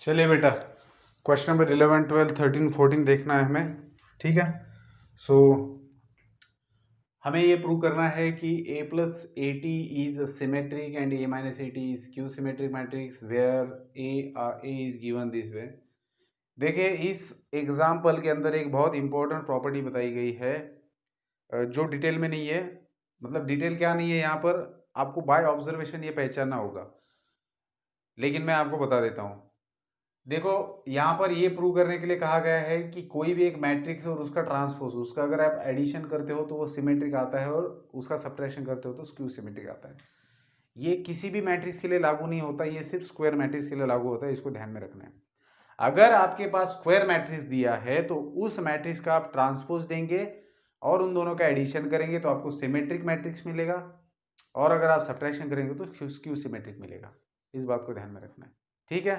चलिए बेटा, question number 11, 12, 13, 14 देखना है हमें। ठीक है, सो हमें ये प्रूव करना है कि a plus A T is symmetric and a minus A T is skew symmetric matrix where a is given this way. देखिए, इस एग्जाम्पल के अंदर एक बहुत इंपॉर्टेंट प्रॉपर्टी बताई गई है जो डिटेल में नहीं है। मतलब डिटेल क्या नहीं है, यहाँ पर आपको बाय ऑब्जर्वेशन ये पहचानना होगा, लेकिन मैं आपको बता देता हूँ। देखो, यहाँ पर ये प्रूव करने के लिए कहा गया है कि कोई भी एक मैट्रिक्स और उसका ट्रांसपोज, उसका अगर आप एडिशन करते हो तो वो सिमेट्रिक आता है और उसका सब्ट्रैक्शन करते हो तो स्क्यू सिमेट्रिक आता है। ये किसी भी मैट्रिक्स के लिए लागू नहीं होता, ये सिर्फ स्क्वायर मैट्रिक्स के लिए लागू होता है, इसको ध्यान में रखना है। अगर आपके पास स्क्वायर मैट्रिक्स दिया है तो उस मैट्रिक्स का आप ट्रांसपोज देंगे और उन दोनों का एडिशन करेंगे तो आपको सिमेट्रिक मैट्रिक्स मिलेगा, और अगर आप सब्ट्रैक्शन करेंगे तो स्क्यू सिमेट्रिक मिलेगा। इस बात को ध्यान में रखना है, ठीक है।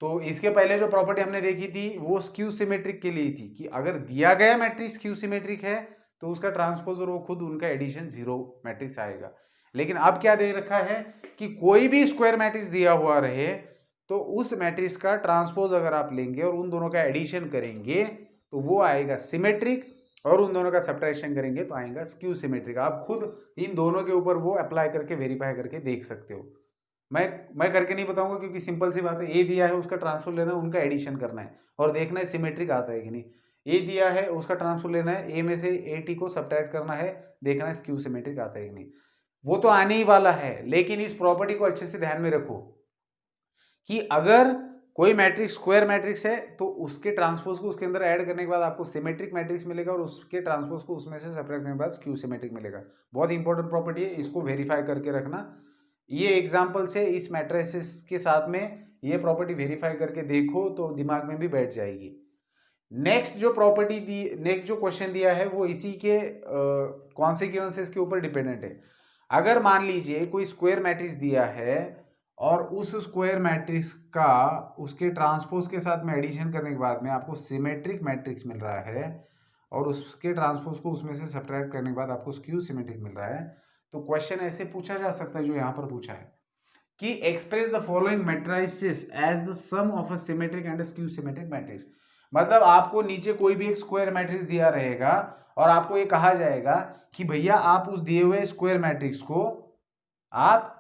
तो इसके पहले जो प्रॉपर्टी हमने देखी थी वो स्क्यू सिमेट्रिक के लिए थी कि अगर दिया गया मैट्रिक्स स्क्यू सिमेट्रिक है तो उसका ट्रांसपोज और वो खुद उनका एडिशन जीरो मैट्रिक्स आएगा। लेकिन अब क्या दे रखा है कि कोई भी स्क्वायर मैट्रिक्स दिया हुआ रहे तो उस मैट्रिक्स का ट्रांसपोज अगर आप लेंगे और उन दोनों का एडिशन करेंगे तो वो आएगा सिमेट्रिक, और उन दोनों का सब्ट्रैक्शन करेंगे तो आएगा स्क्यू सिमेट्रिक। आप खुद इन दोनों के ऊपर वो अप्लाई करके वेरीफाई करके देख सकते हो। मैं करके नहीं बताऊंगा क्योंकि सिंपल सी बात है, ए दिया है उसका ट्रांसफर लेना है, उनका एडिशन करना है और देखना है सिमेट्रिक आता है कि नहीं। ए दिया है उसका ट्रांसफर लेना है, ए में से ए टी को सब्ट्रैक्ट करना है, देखना है स्क्यू सिमेट्रिक आता है कि नहीं। वो तो आने ही वाला है, लेकिन इस प्रॉपर्टी को अच्छे से ध्यान में रखो कि अगर कोई मैट्रिक्स स्क्वायर मैट्रिक्स है तो उसके ट्रांसपोज को उसके अंदर ऐड करने के बाद आपको सिमेट्रिक मैट्रिक्स मिलेगा और उसके ट्रांसपोज को उसमें से सब्ट्रैक्ट करने के बाद स्क्यू सिमेट्रिक मिलेगा। बहुत इंपॉर्टेंट प्रॉपर्टी है, इसको वेरीफाई करके रखना। ये एग्जाम्पल से इस मैट्रिसेस के साथ में ये प्रॉपर्टी वेरीफाई करके देखो तो दिमाग में भी बैठ जाएगी। नेक्स्ट जो प्रॉपर्टी दी, नेक्स्ट जो क्वेश्चन दिया है वो इसी के कॉन्सिक्वेंसेस के ऊपर डिपेंडेंट है। अगर मान लीजिए कोई स्क्वायर मैट्रिक्स दिया है और उस स्क्वायर मैट्रिक्स का उसके ट्रांसपोज के साथ में एडिशन करने के बाद में आपको सिमेट्रिक मैट्रिक्स मिल रहा है और उसके ट्रांसपोज को उसमें से सब्ट्रैक्ट करने के बाद आपको स्क्यू सिमेट्रिक मिल रहा है, तो क्वेश्चन ऐसे पूछा जा सकता है जो यहाँ पर पूछा है कि express the following matrices as the sum of a symmetric and skew symmetric matrix. मतलब आपको नीचे कोई भी एक स्क्वायर मैट्रिक्स दिया रहेगा और आपको ये कहा जाएगा कि भैया आप उस दिए हुए स्क्वायर मैट्रिक्स को आप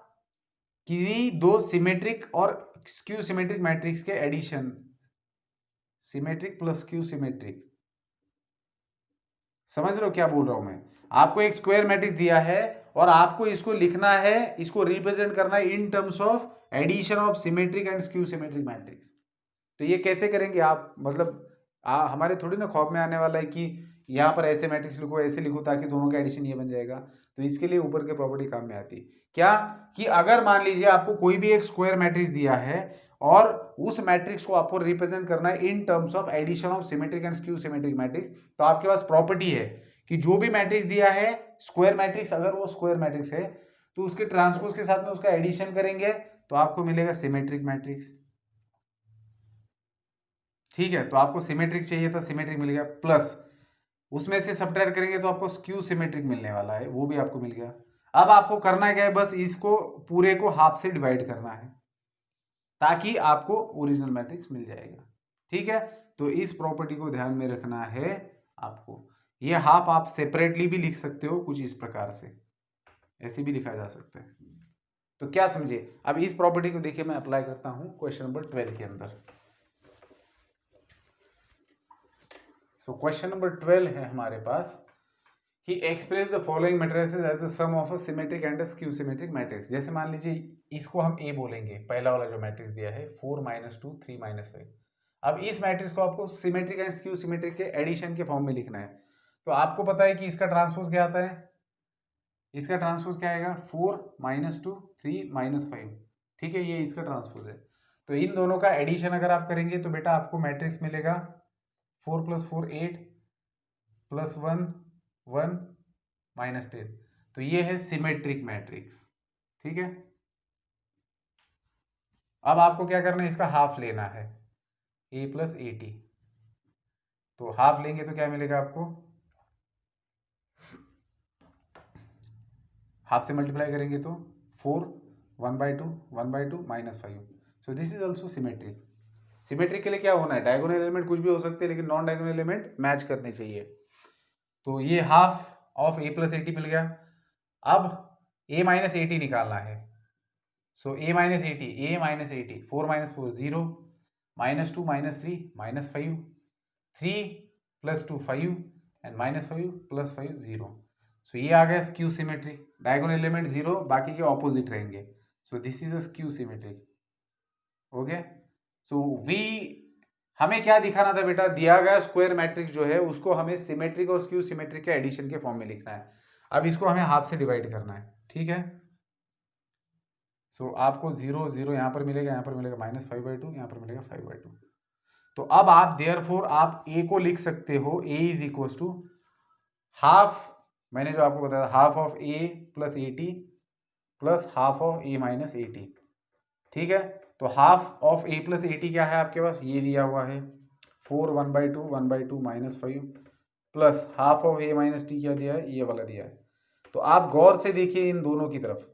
किसी दो सिमेट्रिक और स्क्यू सिमेट्रिक मैट्रिक्स के addition, symmetric plus skew symmetric, समझ रहे हो क्या बोल रहा हूं मैं। आपको एक स्क्वायर मैट्रिक्स दिया है और आपको इसको लिखना है, इसको रिप्रेजेंट करना है in terms of addition of symmetric and skew symmetric matrix. तो ये कैसे करेंगे आप, मतलब हमारे थोड़ी ना खौफ में आने वाला है कि यहाँ पर ऐसे मैट्रिक्स लिखो ऐसे लिखो ताकि दोनों का एडिशन ये बन जाएगा। तो इसके लिए ऊपर के प्रॉपर्टी काम में आती है क्या, कि अगर मान लीजिए आपको कोई भी एक स्क्वायर मैट्रिक्स दिया है और उस मैट्रिक्स को आपको रिप्रेजेंट करना है in terms of addition of symmetric and skew symmetric matrix, तो आपके पास प्रॉपर्टी है कि जो भी मैट्रिक्स दिया है स्क्वायर मैट्रिक्स, अगर वो स्क्वायर मैट्रिक्स है तो उसके ट्रांसपोज के साथ में उसका एडिशन करेंगे तो आपको मिलेगा सिमेट्रिक मैट्रिक्स। ठीक है, तो आपको सिमेट्रिक चाहिए था, सिमेट्रिक मिल गया, प्लस उसमें से सब्ट्रैक्ट करेंगे तो आपको स्क्यू सिमेट्रिक मिलने वाला है, वो भी आपको मिल गया। अब आपको करना क्या है, बस इसको पूरे को हाफ से डिवाइड करना है ताकि आपको ओरिजिनल मैट्रिक्स मिल जाएगा। ठीक है, तो इस प्रॉपर्टी को ध्यान में रखना है आपको। ये हाफ आप सेपरेटली भी लिख सकते हो कुछ इस प्रकार से, ऐसे भी लिखा जा सकता है। तो क्या समझे, अब इस प्रॉपर्टी को देखिए मैं अप्लाई करता हूं क्वेश्चन नंबर 12 के अंदर। सो क्वेश्चन नंबर 12 है हमारे पास कि express the following matrices as the sum of a symmetric and skew symmetric matrix. जैसे मान लीजिए इसको हम ए बोलेंगे, पहला वाला जो मैट्रिक्स दिया है 4 -2 3 -5। अब इस मैट्रिक्स को आपको सिमेट्रिक एंड स्क्यू सिमेट्रिक के एडिशन के फॉर्म में लिखना है। तो आपको पता है कि इसका ट्रांसपोज क्या आता है, इसका ट्रांसपोज क्या आएगा 4 -2 3 -5। ठीक है, ये इसका ट्रांसपोज है। तो इन दोनों का एडिशन अगर आप करेंगे तो बेटा आपको मैट्रिक्स मिलेगा 4 + 4 8 + 1 1 -10। तो ये है सिमेट्रिक मैट्रिक्स। ठीक है, अब आपको क्या करना है, इसका हाफ लेना है a + at। तो हाफ लेंगे तो क्या मिलेगा आपको, हाफ से मल्टीप्लाई करेंगे तो 4 1/2 1/2 -5। सो this is also symmetric. Symmetric के लिए क्या होना है, डायगोनल एलिमेंट कुछ भी हो सकते हैं लेकिन नॉन डायगोनल एलिमेंट मैच करने चाहिए। तो ये हाफ ऑफ a प्लस 80 मिल गया। अब a माइनस 80 निकालना है। सो a minus 80, 4 minus 4 0, minus 2 minus 3 minus 5, 3 plus 2 5 and minus 5 plus 5 0। सो ये आ गया स्क्यू सिमेट्रिक, डायगोनल एलिमेंट 0, बाकी के ऑपोजिट रहेंगे। So this is a skew symmetric. Okay, so we हमें क्या दिखाना था बेटा, दिया गया स्क्वायर मैट्रिक्स जो है उसको हमें सिमेट्रिक और स्क्यू सिमेट्रिक के एडिशन के फॉर्म में लिखना है। अब इसको हमें हाफ से डिवाइड करना है, ठीक है। सो आपको 0 0 यहाँ पर मिलेगा, यहाँ पर मिलेगा -5/2, यहाँ पर मिलेगा 5/2। तो अब आप देयरफॉर आप a को लिख सकते हो, a is equal to half, मैंने जो आपको बताया half of a plus 80 plus half of a minus 80, ठीक है। तो हाफ ऑफ a प्लस 80 क्या है आपके पास, ये दिया हुआ है 4 1/2 minus 5 plus half of a minus t क्या दिया है, ये वाला दिया है। तो आप गौर से देखिए इन दोनों की तरफ,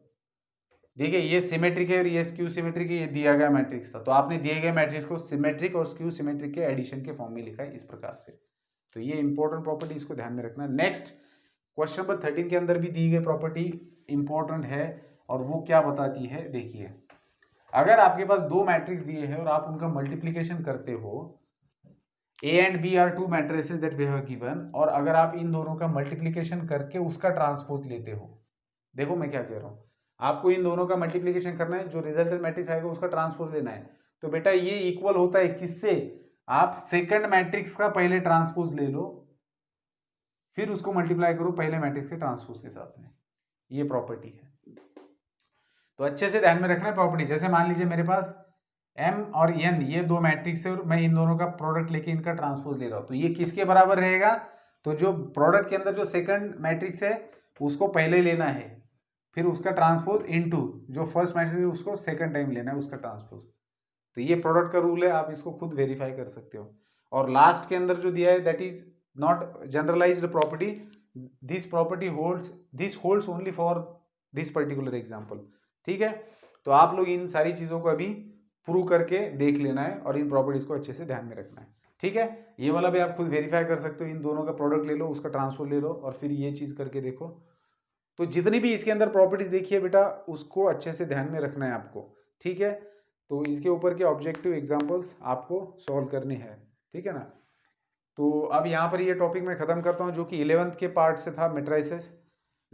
देखिए ये सिमेट्रिक है और ये स्क्यू सिमेट्रिक है, ये दिया गया मैट्रिक्स था। तो आपने दिए गए मैट्रिक्स को सिमेट्रिक और स्क्यू सिमेट्रिक के एडिशन के फॉर्म में लिखा है इस प्रकार से। तो ये इंपॉर्टेंट प्रॉपर्टी, इसको ध्यान में रखना। नेक्स्ट क्वेश्चन नंबर 13 के अंदर भी दी गई प्रॉपर्टी इंपॉर्टेंट है और वो क्या बताती है, देखिए अगर आपके पास दो मैट्रिक्स दिए हैं और आप उनका मल्टीप्लीकेशन करते हो, A and B are two matrices that we have given, और अगर आप इन दोनों का मल्टीप्लीकेशन करके उसका ट्रांसपोज लेते हो, देखो मैं क्या कह रहा हूँ, आपको इन दोनों का मल्टीप्लीकेशन करना है, जो रिजल्टेंट मैट्रिक्स आएगा उसका ट्रांसपोज लेना है। तो बेटा ये इक्वल होता है किससे, आप सेकंड मैट्रिक्स का पहले ट्रांसपोज ले लो, फिर उसको मल्टीप्लाई करो पहले मैट्रिक्स के ट्रांसपोज के साथ में। ये प्रॉपर्टी है, तो अच्छे से ध्यान में रखना है प्रॉपर्टी। जैसे मान लीजिए मेरे पास m और n ये दो मैट्रिक्स है और मैं इन दोनों का प्रोडक्ट लेके इनका ट्रांसपोज ले रहा हूँ, तो ये किसके बराबर रहेगा, तो जो प्रोडक्ट के अंदर जो सेकंड मैट्रिक्स है उसको पहले लेना है, फिर उसका ट्रांसपोज इनटू जो फर्स्ट मैट्रिक्स है उसको सेकंड टाइम लेना है उसका ट्रांसपोज। तो ये प्रोडक्ट का रूल है, आप इसको खुद वेरीफाई कर सकते हो। और लास्ट के अंदर जो दिया है that is not generalised property, this property holds, this holds only for this particular example, ठीक है। तो आप लोग इन सारी चीजों को अभी प्रूव करके देख लेना है और इन प्रॉपर्टीज को अच्छे से ध्यान में रखना है, ठीक है। ये वाला भी आप खुद वेरीफाई कर सकते हो, इन दोनों का प्रोडक्ट ले लो, उसका ट्रांसफर ले लो और फिर ये चीज करके देखो। तो जितनी भी इसके अंदर प्रॉपर्टीज देखिए बेटा उसको अच्छे से ध्यान में रखना है आपको, ठीक है। तो इसके ऊपर के ऑब्जेक्टिव एग्जाम्पल्स आपको सॉल्व करने हैं, ठीक है ना। तो अब यहाँ पर ये टॉपिक मैं खत्म करता हूँ जो कि 11th के पार्ट से था मैट्रिसेस।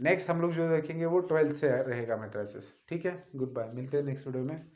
नेक्स्ट हम लोग जो देखेंगे वो 12th से रहेगा मैट्रिसेस, ठीक है। गुड बाय, मिलते हैं नेक्स्ट वीडियो में।